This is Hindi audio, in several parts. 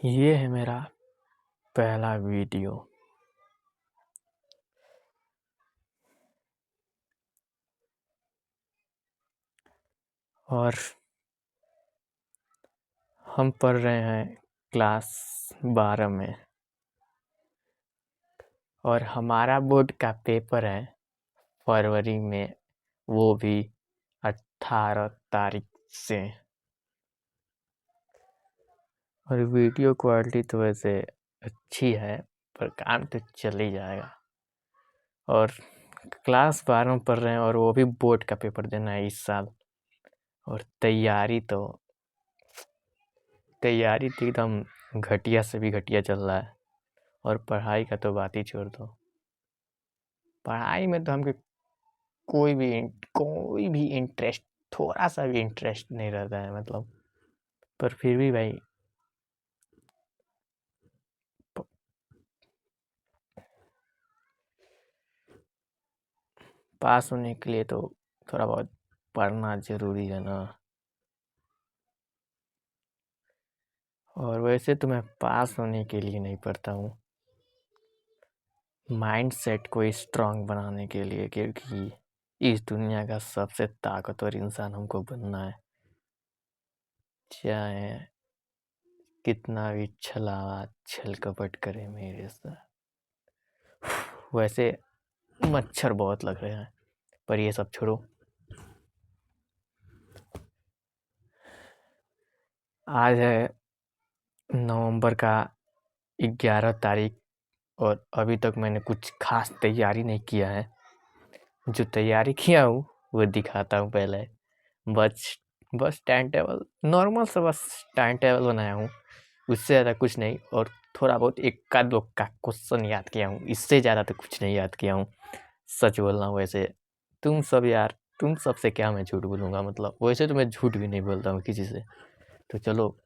ये है मेरा पहला वीडियो और हम पढ़ रहे हैं क्लास 12 में और हमारा बोर्ड का पेपर है फरवरी में, वो भी 18 तारीख से। और वीडियो क्वालिटी तो वैसे अच्छी है पर काम तो चल ही जाएगा। और क्लास 12 में पढ़ रहे हैं और वो भी बोर्ड का पेपर देना है इस साल। और तैयारी तो एकदम घटिया से भी घटिया चल रहा है। और पढ़ाई का तो बात ही छोड़ दो। पढ़ाई में तो हमको कोई भी इंटरेस्ट, थोड़ा सा भी इंटरेस्ट नहीं रहता है मतलब। पर फिर भी भाई पास होने के लिए तो थोड़ा बहुत पढ़ना ज़रूरी है ना। और वैसे तो मैं पास होने के लिए नहीं पढ़ता हूँ, माइंड सेट को स्ट्रांग बनाने के लिए, क्योंकि इस दुनिया का सबसे ताकतवर इंसान हमको बनना है, चाहे कितना भी छलावा छल कपट करे मेरे साथ। वैसे मच्छर बहुत लग रहे हैं पर ये सब छोड़ो। आज है नवंबर का 11 तारीख और अभी तक मैंने कुछ खास तैयारी नहीं किया है। जो तैयारी किया हूँ वो दिखाता हूँ पहले। बस टाइम टेबल नॉर्मल सा, बस टाइम टेबल बनाया हूँ, उससे ज़्यादा कुछ नहीं। और थोड़ा बहुत इक्का दुक्का क्वेश्चन याद किया हूँ, इससे ज़्यादा तो कुछ नहीं याद किया हूँ। सच बोल रहा हूँ। वैसे तुम सबसे क्या मैं झूठ बोलूँगा, मतलब वैसे तो मैं झूठ भी नहीं बोलता हूँ किसी से। तो चलो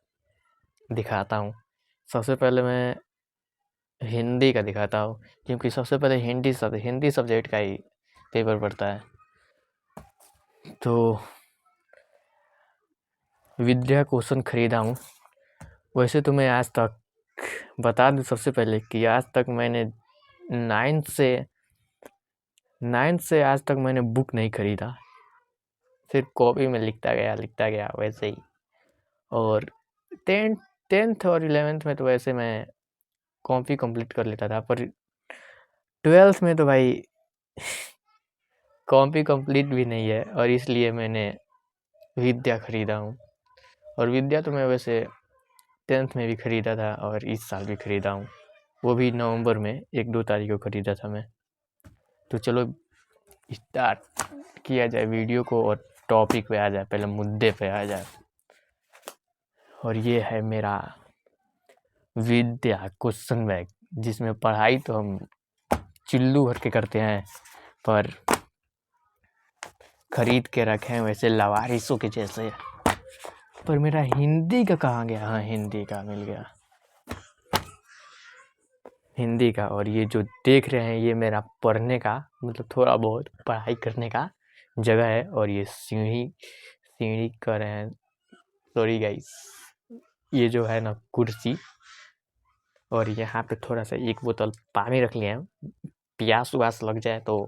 दिखाता हूँ। सबसे पहले मैं हिंदी का दिखाता हूँ, क्योंकि सबसे पहले हिंदी सब्जेक्ट का ही पेपर पड़ता है। तो विद्या क्वेश्चन खरीदा हूँ। वैसे तो मैं आज तक बता दूं सबसे पहले कि आज तक मैंने 9th से आज तक मैंने बुक नहीं खरीदा, सिर्फ कॉपी में लिखता गया वैसे ही। और 10th और 11th में तो वैसे मैं कॉपी कंप्लीट कर लेता था, पर 12th में तो भाई कॉपी कंप्लीट भी नहीं है, और इसलिए मैंने विद्या खरीदा हूँ। और विद्या तो मैं वैसे 10th में भी खरीदा था और इस साल भी खरीदा हूँ, वो भी नवंबर में 1-2 तारीख को खरीदा था मैं। तो चलो स्टार्ट किया जाए वीडियो को और टॉपिक पे आ जाए, पहले मुद्दे पे आ जाए। और ये है मेरा विद्या क्वेश्चन बैग, जिसमें पढ़ाई तो हम चिल्लू भर के करते हैं, पर खरीद के रखे हैं वैसे लवारिसों के जैसे। पर मेरा हिंदी का कहाँ गया? हाँ, हिंदी का मिल गया, हिंदी का। और ये जो देख रहे हैं ये मेरा पढ़ने का, मतलब थोड़ा बहुत पढ़ाई करने का जगह है। और ये सीढ़ी कर रहे हैं, सॉरी गाइस, ये जो है ना कुर्सी। और यहाँ पे थोड़ा सा 1 बोतल पानी रख लिया है, प्यास व्यास लग जाए तो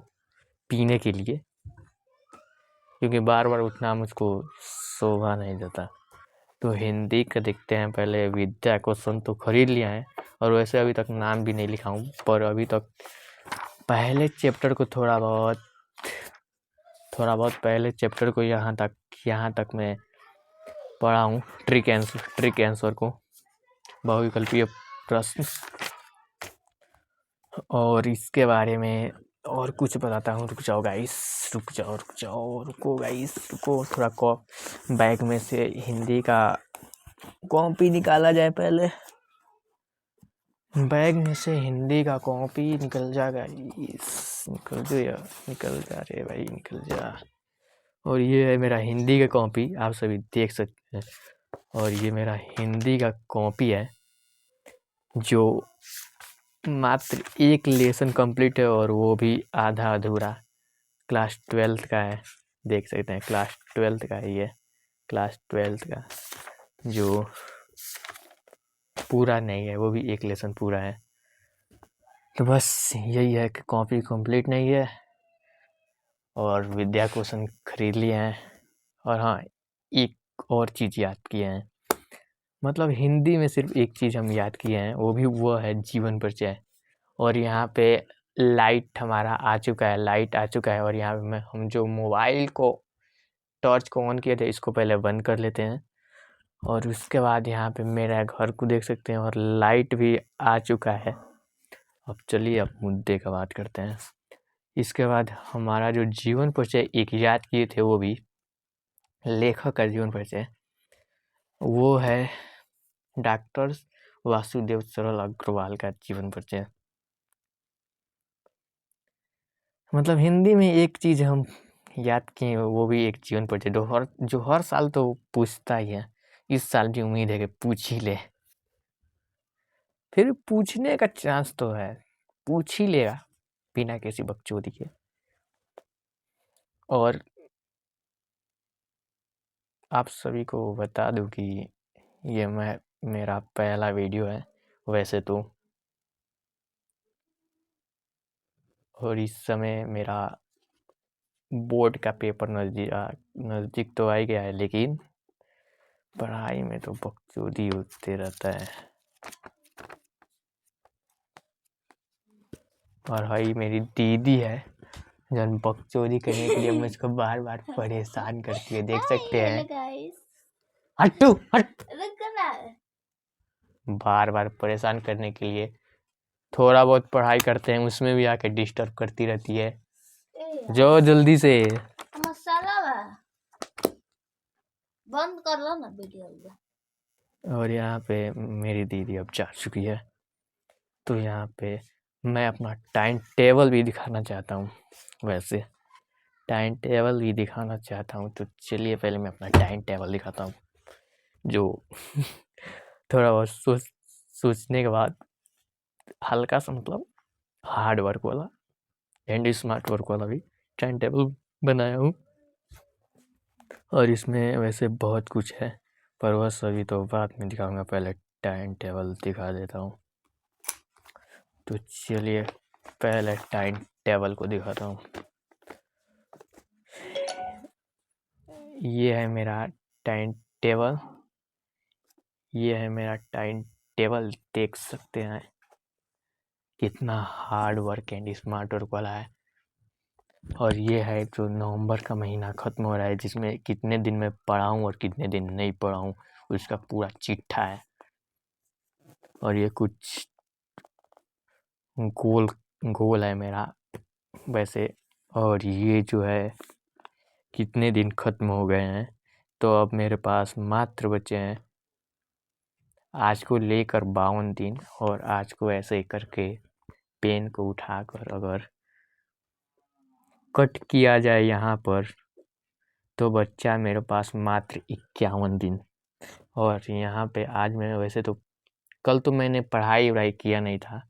पीने के लिए, क्योंकि बार बार उठना मुझको शोभा नहीं देता। तो हिंदी का देखते हैं पहले। विद्या क्वेश्चन तो खरीद लिया है, और वैसे अभी तक नाम भी नहीं लिखा हूँ, पर अभी तक पहले चैप्टर को थोड़ा बहुत पहले चैप्टर को यहाँ तक मैं पढ़ा हूँ। ट्रिक आंसर को, बहुविकल्पीय प्रश्न। और इसके बारे में और कुछ बताता हूँ। रुको गाइस, थोड़ा बैग में से हिंदी का कॉपी निकाला जाए पहले। बैग में से हिंदी का कॉपी निकल जा गाइस, निकल जा रे भाई, निकल जा। और ये है मेरा हिंदी का कॉपी, आप सभी देख सकते हैं। और ये मेरा हिंदी का कॉपी है, जो मात्र 1 लेसन कंप्लीट है, और वो भी आधा अधूरा। क्लास 12th का है, देख सकते हैं क्लास 12th का ही है। क्लास 12th का जो पूरा नहीं है, वो भी एक लेसन पूरा है। तो बस यही है कि कॉपी कंप्लीट नहीं है और विद्या क्वेश्चन खरीद लिए हैं। और हाँ, एक और चीज़ याद किए हैं, मतलब हिंदी में सिर्फ एक चीज़ हम याद किए हैं, वो है जीवन परिचय। और यहाँ पे लाइट हमारा आ चुका है, लाइट आ चुका है। और यहाँ पे हम जो मोबाइल को टॉर्च को ऑन किए थे, इसको पहले बंद कर लेते हैं। और उसके बाद यहाँ पे मेरा घर को देख सकते हैं और लाइट भी आ चुका है। अब चलिए अब मुद्दे का बात करते हैं। इसके बाद हमारा जो जीवन परिचय एक याद किए थे, वो भी लेखक का जीवन परिचय, वो है डॉक्टर वासुदेव सरल अग्रवाल का जीवन परिचय। मतलब हिंदी में एक चीज हम याद किए, वो भी एक जीवन परिचय जो हर साल तो पूछता ही है। इस साल भी उम्मीद है कि पूछ ही ले, फिर पूछने का चांस तो है, पूछ ही लेगा बिना किसी बकचोदी के। और आप सभी को बता दूं कि ये मेरा पहला वीडियो है वैसे तो, और इस समय मेरा बोर्ड का पेपर नज़दीक तो आ ही गया है, लेकिन पढ़ाई में तो बकचोदी होते रहता है। और भाई मेरी दीदी है जब बकचोदी करने के लिए मुझको बार बार परेशान करती है, देख सकते हैं। हट्टू हट, बार बार परेशान करने के लिए थोड़ा बहुत पढ़ाई करते हैं, उसमें भी आके डिस्टर्ब करती रहती है। जो जल्दी से बंद कर लो ना वीडियो। और यहाँ पे मेरी दीदी अब जा चुकी है, तो यहाँ पे मैं अपना टाइम टेबल भी दिखाना चाहता हूँ। वैसे टाइम टेबल भी दिखाना चाहता हूँ, तो चलिए पहले मैं अपना टाइम टेबल दिखाता हूँ, जो थोड़ा बहुत सोचने के बाद हल्का सा, मतलब हार्ड वर्क वाला एंड स्मार्ट वर्क वाला भी टाइम टेबल बनाया हूँ। और इसमें वैसे बहुत कुछ है, पर वह सभी तो बाद में दिखाऊंगा, पहले टाइम टेबल दिखा देता हूँ। तो चलिए पहले टाइम टेबल को दिखाता हूँ। ये है मेरा टाइम टेबल, ये है मेरा टाइम टेबल, देख सकते हैं कितना hard work and smart work वाला है। और ये है जो नवंबर का महीना खत्म हो रहा है, जिसमें कितने दिन में पढ़ा हूँ और कितने दिन नहीं पढ़ा हूँ, उसका पूरा चिट्ठा है। और ये कुछ गोल है मेरा वैसे। और ये जो है कितने दिन खत्म हो गए हैं, तो अब मेरे पास मात्र बचे हैं आज को लेकर 52 दिन। और आज को ऐसे करके पेन को उठाकर अगर कट किया जाए यहाँ पर, तो बच्चा मेरे पास मात्र 51 दिन। और यहाँ पे आज मैं वैसे तो कल तो मैंने पढ़ाई किया नहीं था,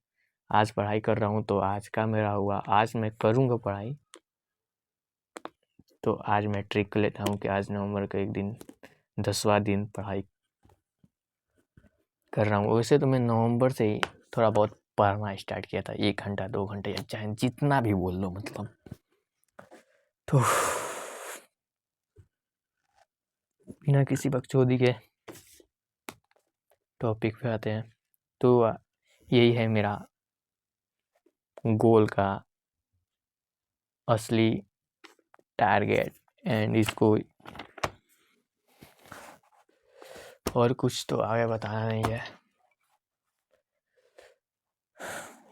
आज पढ़ाई कर रहा हूँ, तो आज का मेरा हुआ, आज मैं करूँगा पढ़ाई। तो आज मैं ट्रिक कर लेता हूँ कि आज नवंबर का एक दिन 10वां दिन पढ़ाई कर रहा हूँ। वैसे तो मैं नवंबर से ही थोड़ा बहुत पढ़ना स्टार्ट किया था, 1 घंटा 2 घंटे या चाहे जितना भी बोल लो, मतलब। तो बिना किसी बकचोदी के टॉपिक पे आते हैं। तो यही है मेरा गोल का असली टारगेट, एंड इसको और कुछ तो आगे बताना नहीं है।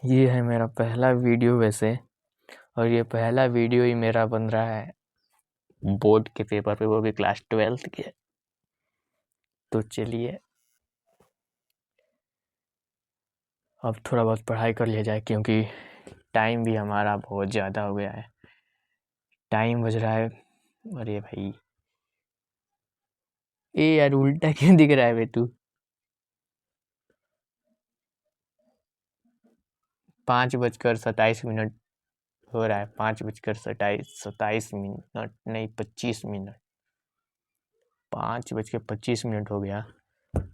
ये है मेरा पहला वीडियो वैसे, और ये पहला वीडियो ही मेरा बन रहा है बोर्ड के पेपर पे, वो भी क्लास 12th के। तो चलिए अब थोड़ा बहुत पढ़ाई कर लिया जाए, क्योंकि टाइम भी हमारा बहुत ज़्यादा हो गया है। टाइम बज रहा है, अरे भाई ए यार उल्टा क्यों दिख रहा है बे तू? 5:27 हो रहा है, 5:27 नहीं 25 मिनट, 5:25 हो गया।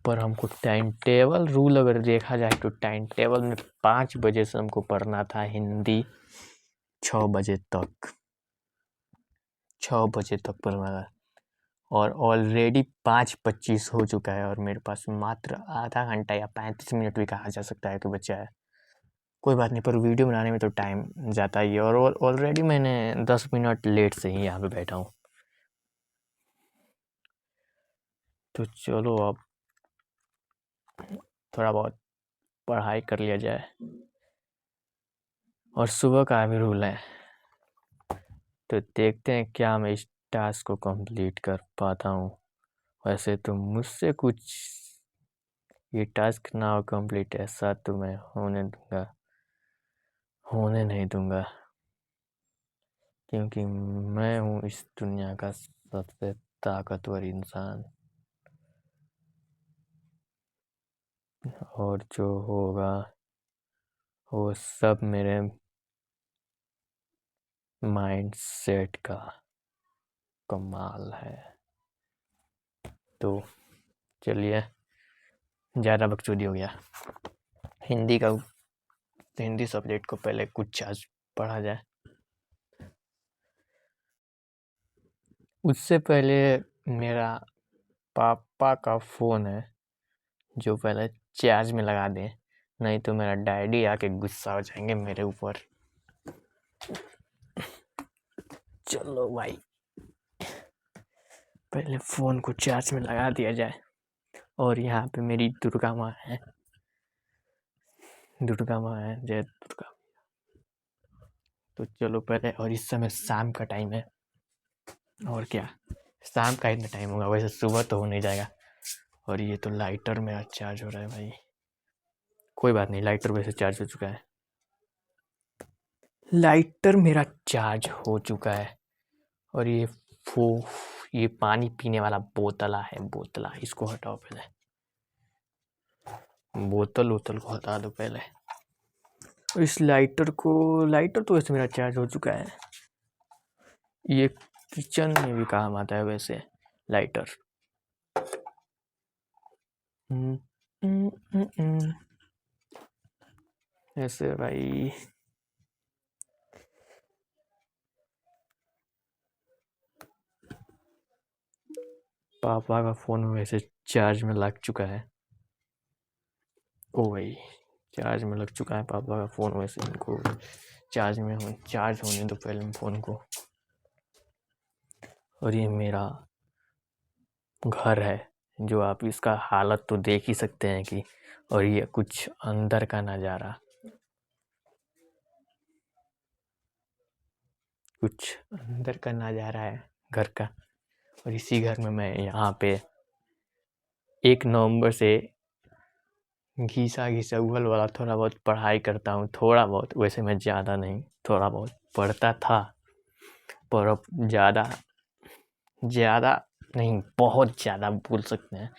पर हमको टाइम टेबल रूल अगर देखा जाए तो टाइम टेबल में 5 बजे से हमको पढ़ना था हिंदी 6 बजे तक 6 बजे तक पढ़ना था और ऑलरेडी 5:25 हो चुका है और मेरे पास मात्र आधा घंटा या 35 मिनट भी कहा जा सकता है तो बचा है। कोई बात नहीं, पर वीडियो बनाने में तो टाइम जाता ही है और ऑलरेडी मैंने 10 मिनट लेट से ही यहाँ पे बैठा हूँ। तो चलो अब थोड़ा बहुत पढ़ाई कर लिया जाए और सुबह का भी रूल है तो देखते हैं क्या मैं इस टास्क को कंप्लीट कर पाता हूँ। वैसे तो मुझसे कुछ ये टास्क ना हो कंप्लीट ऐसा तो मैं होने नहीं दूंगा क्योंकि मैं हूँ इस दुनिया का सबसे ताकतवर इंसान और जो होगा वो सब मेरे माइंड सेट का कमाल है। तो चलिए, ज़्यादा बकचोदी हो गया। हिंदी सब्जेक्ट को पहले कुछ आज पढ़ा जाए। उससे पहले मेरा पापा का फ़ोन है जो पहले चार्ज में लगा दें, नहीं तो मेरा डैडी आके गुस्सा हो जाएंगे मेरे ऊपर। चलो भाई, पहले फ़ोन को चार्ज में लगा दिया जाए। और यहाँ पे मेरी दुर्गा माँ है, जय दुर्गा। तो चलो पहले, और इस समय शाम का टाइम है और क्या शाम का इतना टाइम होगा, वैसे सुबह तो हो नहीं जाएगा। और ये तो लाइटर मेरा चार्ज हो रहा है भाई। कोई बात नहीं, लाइटर वैसे चार्ज हो चुका है। लाइटर मेरा चार्ज हो चुका है और ये पानी पीने वाला बोतला है, इसको हटाओ पहले। बोतल को हटा दो पहले। इस लाइटर तो वैसे मेरा चार्ज हो चुका है। ये किचन में भी काम आता है वैसे लाइटर। ऐसे भाई पापा का फोन वैसे चार्ज में लग चुका है। ओ भाई, चार्ज में लग चुका है पापा का फोन। वैसे इनको चार्ज होने दो पहले फोन को। और ये मेरा घर है जो आप इसका हालत तो देख ही सकते हैं कि, और ये कुछ अंदर का नज़ारा, कुछ अंदर का नज़ारा है घर का। और इसी घर में मैं यहाँ पे 1 नवंबर से घिसा उगल वाला थोड़ा बहुत पढ़ाई करता हूँ। थोड़ा बहुत, वैसे मैं ज़्यादा नहीं, थोड़ा बहुत पढ़ता था, पर अब ज़्यादा नहीं, बहुत ज़्यादा बोल सकते हैं।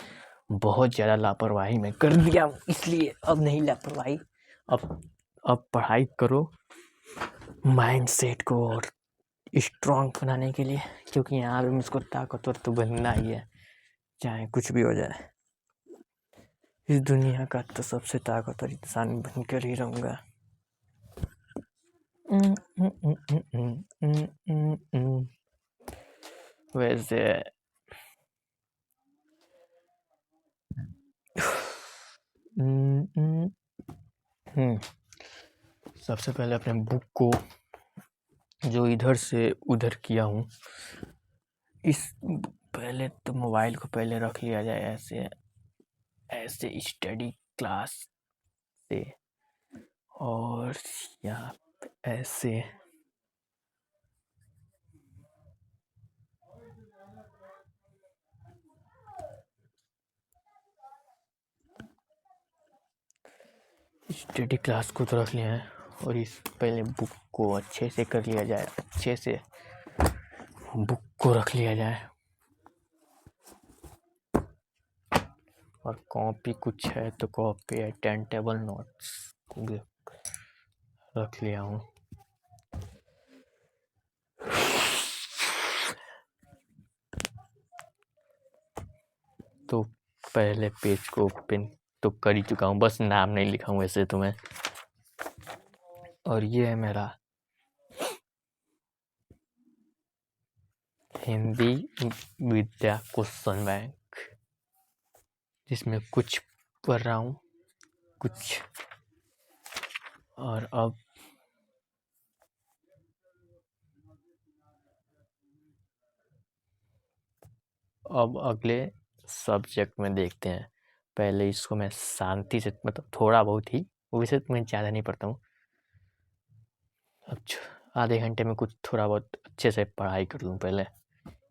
बहुत ज़्यादा लापरवाही मैं कर दिया, इसलिए अब नहीं लापरवाही, अब पढ़ाई करो माइंड सेट को और स्ट्रॉन्ग बनाने के लिए, क्योंकि यहाँ पे मुझको ताकतवर तो बनना ही है, चाहे कुछ भी हो जाए। इस दुनिया का तो सबसे ताकतवर इंसान बनकर ही रहूँगा। वैसे सबसे पहले अपने बुक को जो इधर से उधर किया हूँ, पहले तो मोबाइल को पहले रख लिया जाए ऐसे स्टडी क्लास से, और यहाँ ऐसे स्टडी क्लास को तो रख लिया है। और इस पहले बुक को अच्छे से कर लिया जाए, अच्छे से बुक को रख लिया जाए। और कॉपी कुछ है तो कॉपी है, टाइम टेबल नोट्स को भी रख लिया हूँ। तो पहले पेज को ओपन तो कर ही चुका हूँ, बस नाम नहीं लिखा हूँ वैसे तो मैं। और ये है मेरा हिंदी विद्या क्वेश्चन बैंक, जिसमें कुछ पढ़ रहा हूँ कुछ। और अब अगले सब्जेक्ट में देखते हैं। पहले इसको मैं शांति से, मतलब थोड़ा बहुत ही, वैसे तो मैं ज़्यादा नहीं पढ़ता हूँ। अब आधे घंटे में कुछ थोड़ा बहुत अच्छे से पढ़ाई कर लूँ पहले,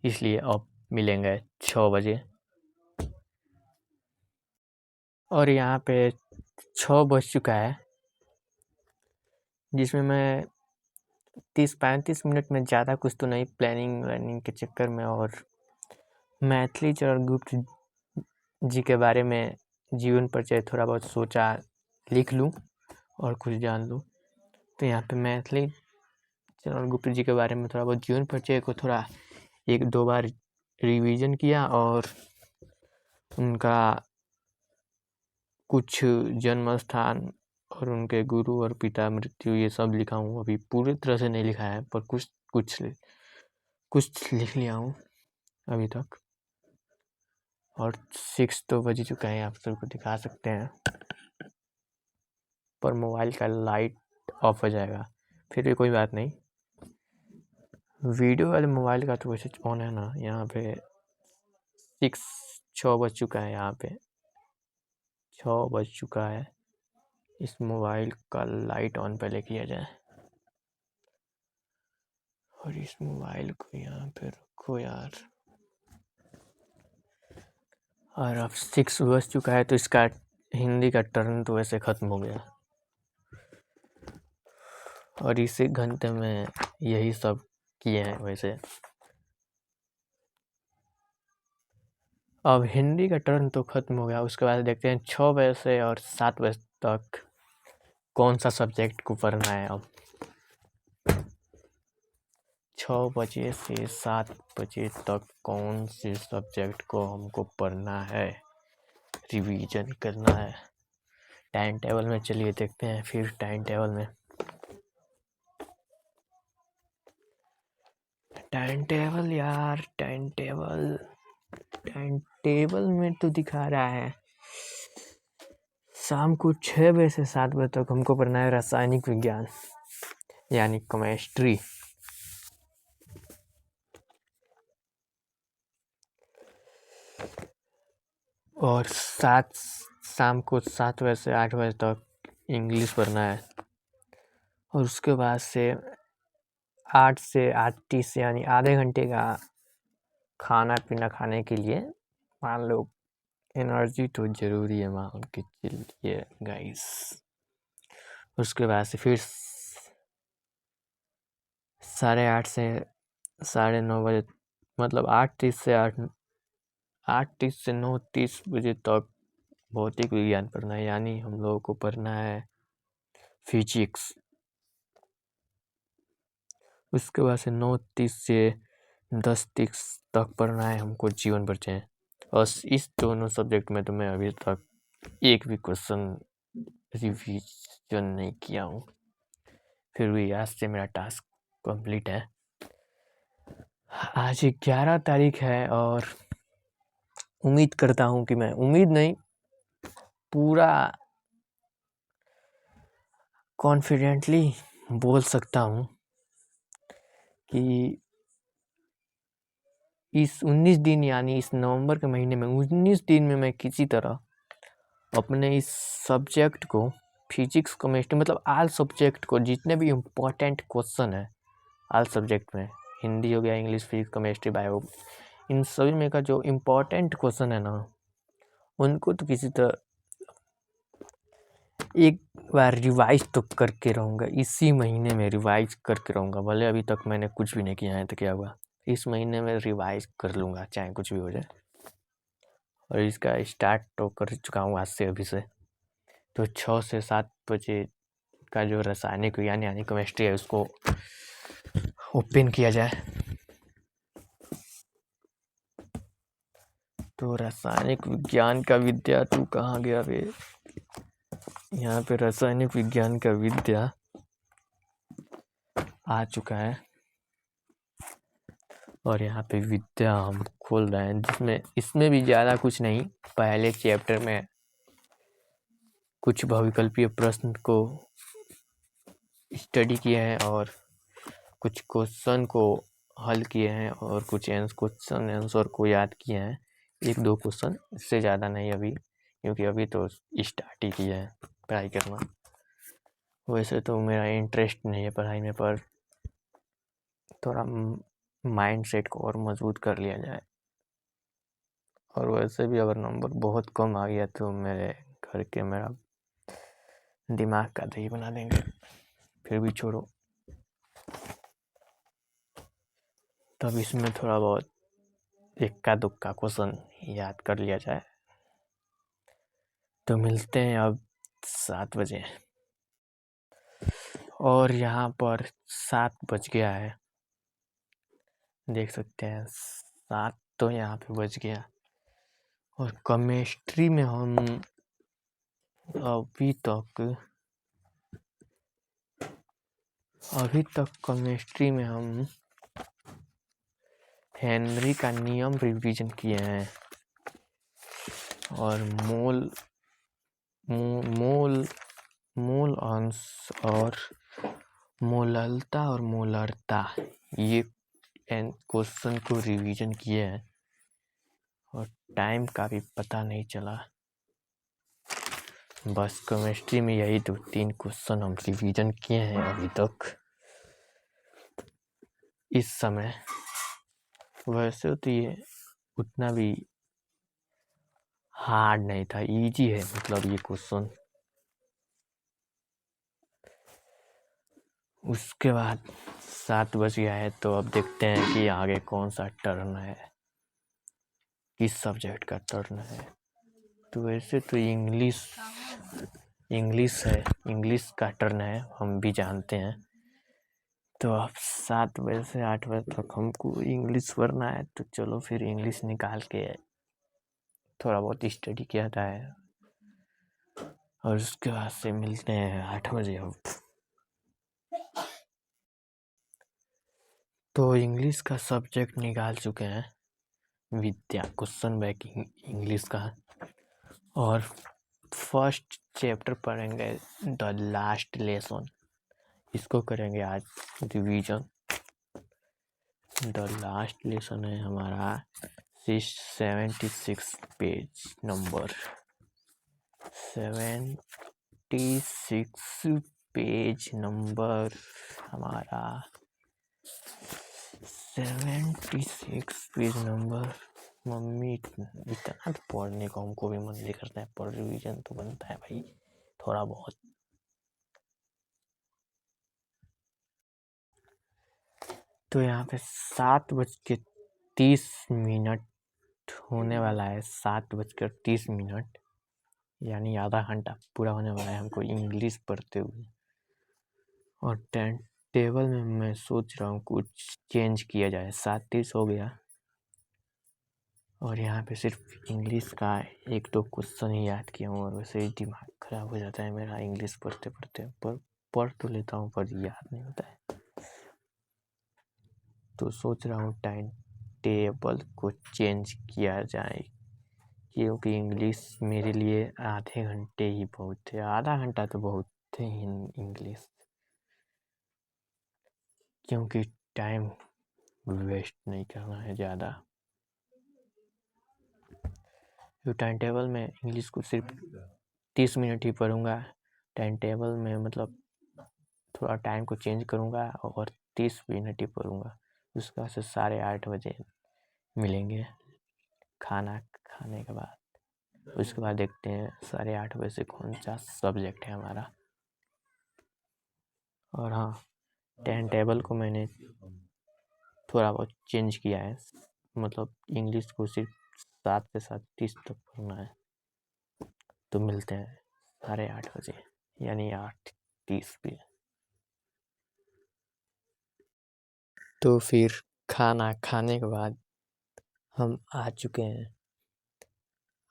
इसलिए अब मिलेंगे 6 बजे। और यहाँ पे 6 बज चुका है, जिसमें मैं 30-35 मिनट में ज़्यादा कुछ तो नहीं, प्लानिंग व्लानिंग के चक्कर में और मैथिली चंद्रगुप्त जी के बारे में जीवन परिचय थोड़ा बहुत सोचा लिख लूँ और कुछ जान लूँ। तो यहाँ पे मैथिली चंद्रगुप्त जी के बारे में थोड़ा बहुत जीवन परिचय को थोड़ा 1-2 बार रिवीजन किया और उनका कुछ जन्म स्थान और उनके गुरु और पिता मृत्यु ये सब लिखा हूँ। अभी पूरी तरह से नहीं लिखा है, पर कुछ लिख लिया हूँ अभी तक। और 6 तो बज चुका है, आप सबको दिखा सकते हैं, पर मोबाइल का लाइट ऑफ हो जाएगा, फिर भी कोई बात नहीं। वीडियो वाले मोबाइल का तो वैसे ऑन है ना। यहाँ पे 6 बज चुका है, यहाँ पे 6 बज चुका है। इस मोबाइल का लाइट ऑन पहले किया जाए, और इस मोबाइल को यहाँ पे रखो यार। और अब 6 बज चुका है, तो इसका हिंदी का टर्न तो वैसे ख़त्म हो गया, और इसी घंटे में यही सब किए हैं वैसे। अब हिंदी का टर्न तो ख़त्म हो गया, उसके बाद देखते हैं 6 बजे से और 7 बजे तक कौन सा सब्जेक्ट को पढ़ना है। अब 6 बजे से 7 बजे तक कौन से सब्जेक्ट को हमको पढ़ना है, रिवीजन करना है। टाइम टेबल में चलिए देखते हैं, फिर टाइम टेबल में यार, टाइम टेबल में तो दिखा रहा है शाम को 6 बजे से 7 बजे तक हमको पढ़ना है रासायनिक विज्ञान, यानी केमिस्ट्री। और शाम को 7 बजे से 8 बजे तक इंग्लिश पढ़ना है। और उसके बाद से 8 से 8:30 यानी आधे घंटे का खाना पीना खाने के लिए, मान लो एनर्जी तो ज़रूरी है मान के चलिए गाइस। उसके बाद से फिर 8:30 से 9:30 बजे, मतलब 8:30 से 9:30 बजे तक भौतिक विज्ञान पढ़ना है, यानी हम लोगों को पढ़ना है फिजिक्स। उसके बाद से 9:30 से 10:30 तक पढ़ना है हमको जीवन परिचय। और इस दोनों सब्जेक्ट में तो मैं अभी तक एक भी क्वेश्चन रिवीजन नहीं किया हूँ, फिर भी आज से मेरा टास्क कंप्लीट है। आज 11 तारीख है, और उम्मीद करता हूँ कि मैं, उम्मीद नहीं, पूरा कॉन्फिडेंटली बोल सकता हूँ कि इस 19 दिन, यानी इस नवंबर के महीने में 19 दिन में मैं किसी तरह अपने इस सब्जेक्ट को, फिजिक्स केमिस्ट्री, मतलब ऑल सब्जेक्ट को, जितने भी इम्पोर्टेंट क्वेश्चन है ऑल सब्जेक्ट में, हिंदी हो गया, इंग्लिश, फिजिक्स, केमिस्ट्री, बायो, इन सभी में का जो इम्पोर्टेंट क्वेश्चन है ना, उनको तो किसी तरह एक बार रिवाइज तो करके रहूँगा। इसी महीने में रिवाइज करके रहूँगा, भले अभी तक मैंने कुछ भी नहीं किया है तो क्या हुआ, इस महीने में रिवाइज कर लूँगा चाहे कुछ भी हो जाए। और इसका स्टार्ट तो कर चुका हूँ आज से, अभी से। तो 6 से 7 बजे का जो रासायनिक विज्ञान यानी केमिस्ट्री है, उसको ओपन किया जाए। तो रासायनिक विज्ञान का विद्या तू कहाँ गया बे? यहाँ पे रासायनिक विज्ञान का विद्या आ चुका है और यहाँ पे विद्या हम खोल रहे हैं, जिसमें इसमें भी ज़्यादा कुछ नहीं। पहले चैप्टर में कुछ बहुविकल्पीय प्रश्न को स्टडी किए हैं और कुछ क्वेश्चन को हल किए हैं और कुछ क्वेश्चन आंसर को याद किए हैं। 1-2 क्वेश्चन, इससे ज़्यादा नहीं अभी, क्योंकि अभी तो स्टार्ट ही किया है पढ़ाई करना। वैसे तो मेरा इंटरेस्ट नहीं है पढ़ाई में, पर थोड़ा माइंड सेट को और मजबूत कर लिया जाए। और वैसे भी अगर नंबर बहुत कम आ गया तो मेरे घर के मेरा दिमाग का दही बना देंगे। फिर भी छोड़ो, तब इसमें थोड़ा बहुत इक्का दुक्का क्वेश्चन याद कर लिया जाए। तो मिलते हैं अब 7 बजे और यहाँ पर 7 बज गया है, देख सकते हैं 7 तो यहाँ पे बज गया। और केमिस्ट्री में हम अभी तक केमिस्ट्री में हम हेनरी का नियम रिवीजन किए हैं और मोल अंश और मोललता और मोलरता, ये क्वेश्चन को रिवीजन किए हैं और टाइम का भी पता नहीं चला। बस केमिस्ट्री में यही 2-3 क्वेश्चन हम रिवीजन किए हैं अभी तक इस समय। वैसे तो ये उतना भी हार्ड नहीं था, इजी है मतलब ये क्वेश्चन। उसके बाद 7 बज गया है, तो अब देखते हैं कि आगे कौन सा टर्न है, किस सब्जेक्ट का टर्न है। तो वैसे तो इंग्लिश है, इंग्लिश का टर्न है, हम भी जानते हैं। तो अब 7 बजे से 8 बजे तक हमको इंग्लिश पढ़ना है, तो चलो फिर इंग्लिश निकाल के थोड़ा बहुत स्टडी किया जाए और उसके बाद से मिलते हैं 8 बजे। अब तो इंग्लिश का सब्जेक्ट निकाल चुके हैं, विद्या क्वेश्चन बैंक इंग्लिश का, और फर्स्ट चैप्टर पढ़ेंगे द लास्ट लेसन, इसको करेंगे आज रिवीजन। द लास्ट लेसन है हमारा 76 पेज नंबर 76 पेज नंबर हमारा 76 पेज नंबर। मम्मी इतना तो पढ़ने को हमको भी मन नहीं करता है, पर रिवीजन तो बनता है भाई थोड़ा बहुत। तो यहाँ पे 7:30 होने वाला है, 7:30, यानी आधा घंटा पूरा होने वाला है हमको इंग्लिश पढ़ते हुए। और टाइम टेबल में मैं सोच रहा हूँ कुछ चेंज किया जाए। 7:30 हो गया और यहाँ पे सिर्फ इंग्लिश का 1-2 क्वेश्चन ही याद किया हूँ, और वैसे ही दिमाग खराब हो जाता है मेरा इंग्लिश पढ़ते पढ़ते। पर पढ़ तो लेता हूँ पर याद नहीं होता है। तो सोच रहा हूँ टाइम टेबल को चेंज किया जाए, क्योंकि इंग्लिश मेरे लिए आधे घंटे ही बहुत है। आधा घंटा तो बहुत है इंग्लिश, क्योंकि टाइम वेस्ट नहीं करना है ज़्यादा। तो टाइम टेबल में इंग्लिश को सिर्फ 30 मिनट ही पढ़ूँगा। टाइम टेबल में मतलब थोड़ा टाइम को चेंज करूँगा और 30 मिनट ही पढ़ूँगा। उसके बाद से 8:30 बजे मिलेंगे खाना खाने के बाद। उसके बाद देखते हैं 8:30 बजे से कौन सा सब्जेक्ट है हमारा। और हाँ, टाइम टेबल को मैंने थोड़ा बहुत चेंज किया है, मतलब इंग्लिश को सिर्फ 7 से 7:30 तक पढ़ना है। तो मिलते हैं 8:30 बजे, यानी 8:30 पे। तो फिर खाना खाने के बाद हम आ चुके हैं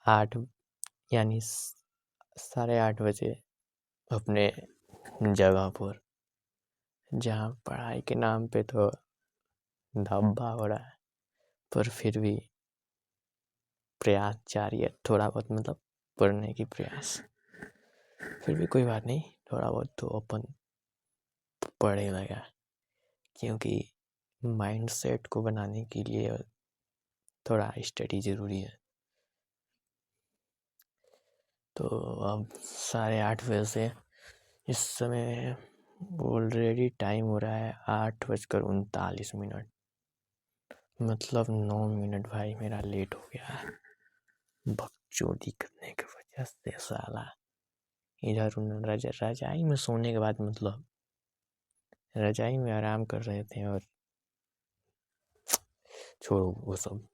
8 यानी 8:30 बजे अपने जगह पर, जहाँ पढ़ाई के नाम पे तो धब्बा हो रहा है, पर फिर भी प्रयास जारी है। थोड़ा बहुत मतलब पढ़ने की प्रयास, फिर भी कोई बात नहीं, थोड़ा बहुत तो अपन पढ़े लगा, क्योंकि माइंड सेट को बनाने के लिए थोड़ा स्टडी ज़रूरी है। तो अब 8:30 बजे से इस समय ऑलरेडी टाइम हो रहा है 8:39, मतलब 9 मिनट भाई मेरा लेट हो गया है बकचोदी करने की वजह से। साला इधर रजाई में सोने के बाद, मतलब रजाई में आराम कर रहे थे, और छोड़ो वो सब,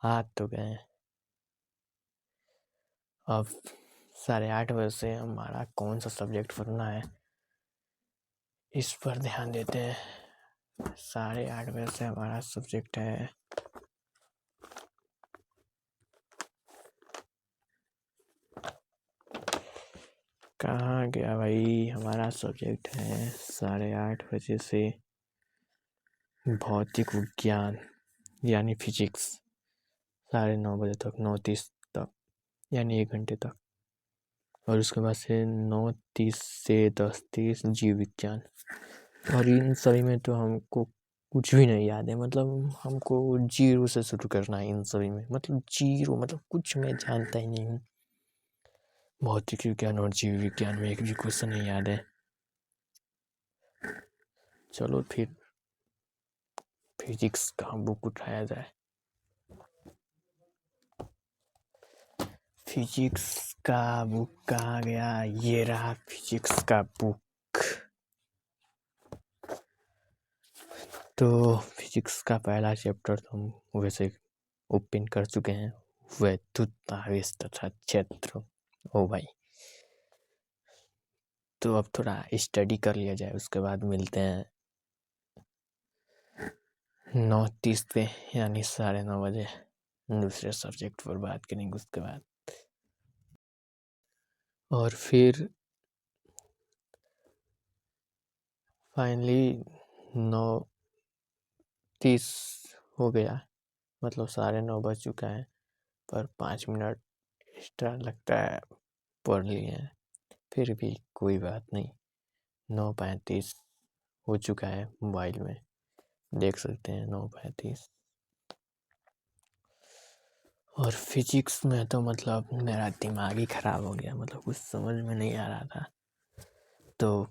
आ तो गए। अब 8:30 बजे से हमारा कौन सा सब्जेक्ट पढ़ना है इस पर ध्यान देते हैं। 8:30 बजे से हमारा सब्जेक्ट है कहाँ गया भाई, हमारा सब्जेक्ट है 8:30 बजे से भौतिक विज्ञान यानी फिजिक्स, 9:30 बजे तक, 9:30 तक, यानी 1 घंटे तक। और उसके बाद से 9:30 से 10:30 जीव विज्ञान। और इन सभी में तो हमको कुछ भी नहीं याद है, मतलब हमको 0 से शुरू करना है इन सभी में, मतलब 0, मतलब कुछ मैं जानता ही नहीं हूँ। भौतिक विज्ञान और जीव विज्ञान में एक भी क्वेश्चन नहीं याद है। चलो फिर फिजिक्स का बुक उठाया जाए। फिजिक्स का बुक कहाँ गया, ये रहा फिजिक्स का बुक। तो फिजिक्स का पहला चैप्टर तो हम वैसे ओपन कर चुके हैं, वैद्युत आवेश तथा क्षेत्र। ओ भाई, तो अब थोड़ा स्टडी कर लिया जाए, उसके बाद मिलते हैं 9:30 पे, यानी 9:30 बजे दूसरे सब्जेक्ट पर बात करेंगे उसके बाद। और फिर फाइनली 9:30 हो गया, मतलब 9:30 बज चुका है, पर 5 मिनट एक्स्ट्रा लगता है पढ़ लिए हैं, फिर भी कोई बात नहीं। 9:35 हो चुका है, मोबाइल में देख सकते हैं 9:35। और फिजिक्स में तो मतलब मेरा दिमाग ही खराब हो गया, मतलब कुछ समझ में नहीं आ रहा था। तो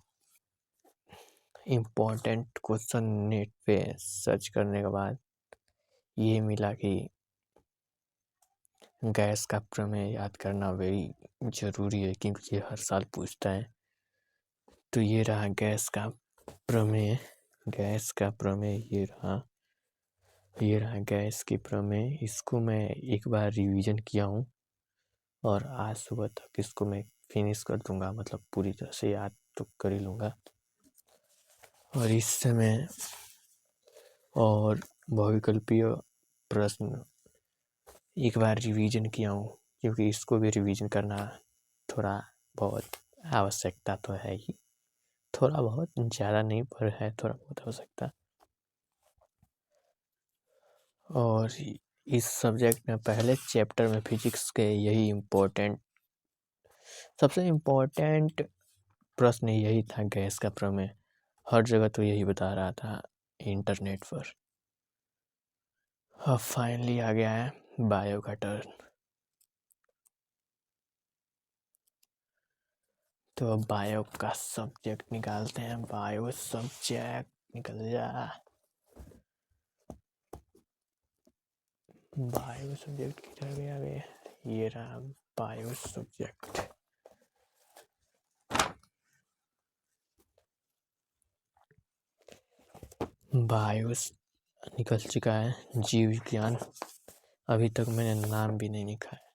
इम्पोर्टेंट क्वेश्चन नेट पे सर्च करने के बाद ये मिला कि गैस का प्रमेय याद करना वेरी ज़रूरी है, क्योंकि ये हर साल पूछता है। तो ये रहा गैस का प्रमेय, ये रहा गैस की प्रमेय। इसको मैं एक बार रिवीजन किया हूँ, और आज सुबह तक इसको मैं फिनिश कर दूंगा, मतलब पूरी तरह से याद तो कर ही लूँगा। और इस समय और बहुविकल्पीय प्रश्न एक बार रिवीजन किया हूँ, क्योंकि इसको भी रिवीजन करना थोड़ा बहुत आवश्यकता तो है ही, थोड़ा बहुत, ज़्यादा नहीं, पर है थोड़ा बहुत आवश्यकता। और इस सब्जेक्ट में पहले चैप्टर में फिजिक्स के यही सबसे इम्पोर्टेंट प्रश्न यही था, गैस का प्रमेय। हर जगह तो यही बता रहा था इंटरनेट पर। अब फाइनली आ गया है बायो का टर्न। तो अब बायो का सब्जेक्ट निकालते हैं, बायो सब्जेक्ट निकल जा। बायो सब्जेक्ट किधर गया वे, ये रहा बायो सब्जेक्ट। बायो निकल चुका है। जीव विज्ञान अभी तक मैंने नाम भी नहीं लिखा है।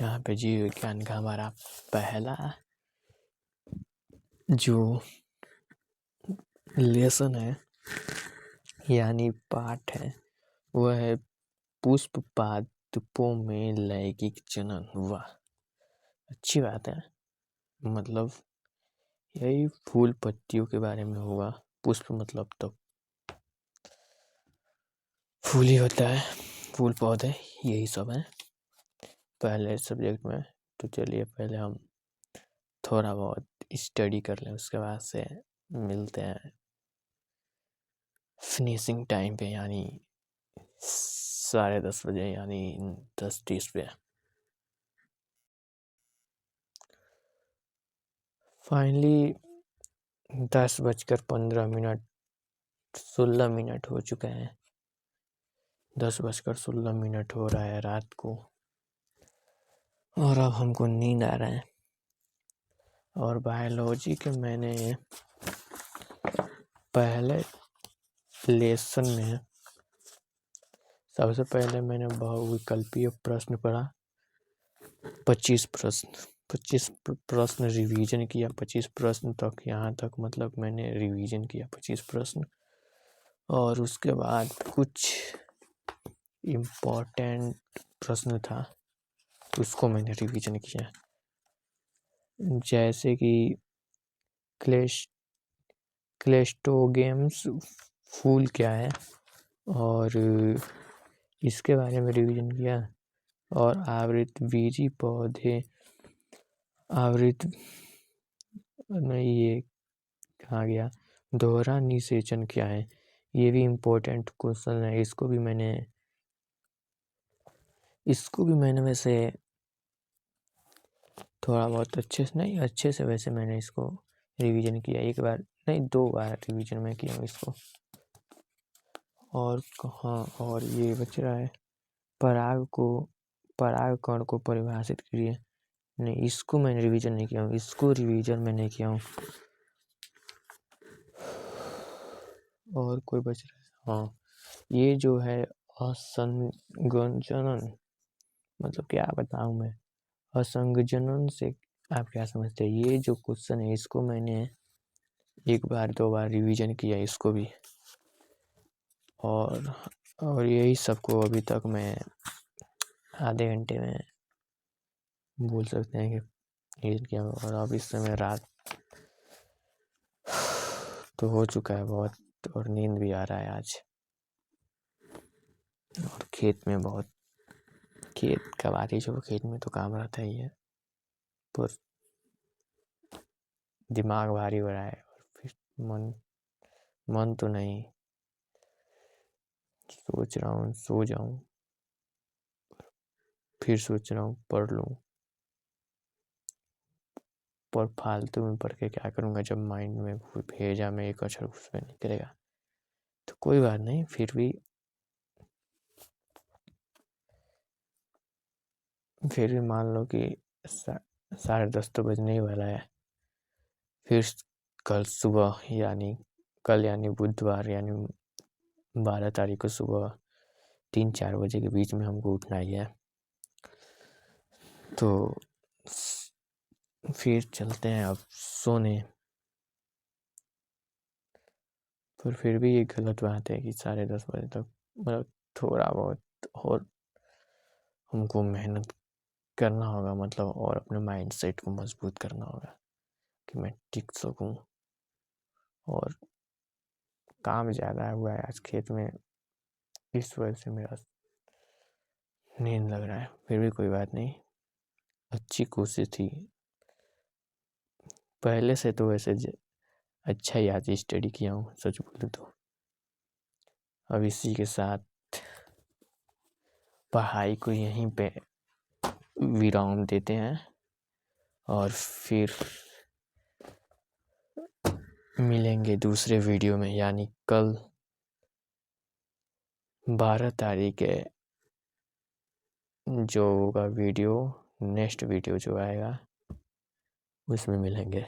यहाँ पे जीव विज्ञान का हमारा पहला जो लेसन है, यानी पाठ है, वह है पुष्प पादपों में लैंगिक जनन हुआ। अच्छी बात है, मतलब यही फूल पत्तियों के बारे में हुआ। पुष्प मतलब तो फूल ही होता है, फूल पौधे यही सब है पहले सब्जेक्ट में। तो चलिए पहले हम थोड़ा बहुत स्टडी कर लें, उसके बाद से मिलते हैं फिनिशिंग टाइम पे, यानी 10:30 बजे, यानी 10:30 पे। फाइनली 10:15 16 हो चुके हैं। 10:16 हो रहा है रात को, और अब हमको नींद आ रहा है। और बायोलॉजी के मैंने पहले लेसन में सबसे पहले मैंने बहुविकल्पीय प्रश्न पढ़ा, 25 प्रश्न रिवीजन किया। 25 प्रश्न तक, यहाँ तक मतलब मैंने रिवीजन किया 25 प्रश्न। और उसके बाद कुछ इम्पोर्टेंट प्रश्न था, उसको मैंने रिवीजन किया, जैसे कि क्लेस्टोगेम्स फूल क्या है, और इसके बारे में रिवीजन किया। और आवृतबीजी पौधे, ये कहाँ गया, दोहरा निषेचन क्या है, ये भी इम्पोर्टेंट क्वेश्चन है। इसको भी मैंने वैसे थोड़ा बहुत अच्छे से वैसे मैंने इसको रिवीजन किया, 1 बार नहीं 2 बार रिवीजन में किया हूँ इसको। और कहाँ, और ये बच रहा है परागकण को परिभाषित करिए। नहीं, इसको मैंने रिवीजन नहीं किया हूँ, इसको रिवीजन मैंने किया हूँ। और कोई बच रहा है, हाँ, ये जो है असंगजनन, मतलब क्या बताऊँ मैं, असंगजनन से आप क्या समझते हैं। ये जो क्वेश्चन है इसको मैंने 1 बार 2 बार रिवीजन किया इसको भी। और यही सबको अभी तक मैं आधे घंटे में बोल सकते हैं कि ये क्या। और अब इस समय रात तो हो चुका है बहुत, और नींद भी आ रहा है आज। और खेत का बात ही, जो खेत में तो काम रहता ही है, पर दिमाग भारी हो रहा है। और फिर मन तो नहीं, सोच रहा हूँ सो जाऊं, फिर सोच रहा हूँ पढ़ लूं, पर फालतू में पढ़ के क्या करूँगा जब माइंड में भेजा में एक अक्षर घुस में निकलेगा। तो कोई बात नहीं, फिर भी मान लो कि 10:30 तो बजने ही वाला है। फिर कल सुबह, यानी बुधवार, यानी 12 तारीख को सुबह 3-4 बजे के बीच में हमको उठना ही है। तो फिर चलते हैं अब सोने। पर फिर भी ये गलत बात है कि 10:30 बजे तक, मतलब थोड़ा बहुत और हमको मेहनत करना होगा, मतलब, और अपने माइंड सेट को मजबूत करना होगा कि मैं टिक सकूं। और काम ज़्यादा हुआ है आज खेत में, इस वजह से मेरा नींद लग रहा है। फिर भी कोई बात नहीं, अच्छी कोशिश थी। पहले से तो वैसे अच्छा ही आज स्टडी किया हूँ, सच बोलूं तो। अब इसी के साथ पढ़ाई को यहीं पे विराम देते हैं, और फिर मिलेंगे दूसरे वीडियो में, यानी कल 12 तारीख है जो होगा वीडियो, नेक्स्ट वीडियो जो आएगा उसमें मिलेंगे।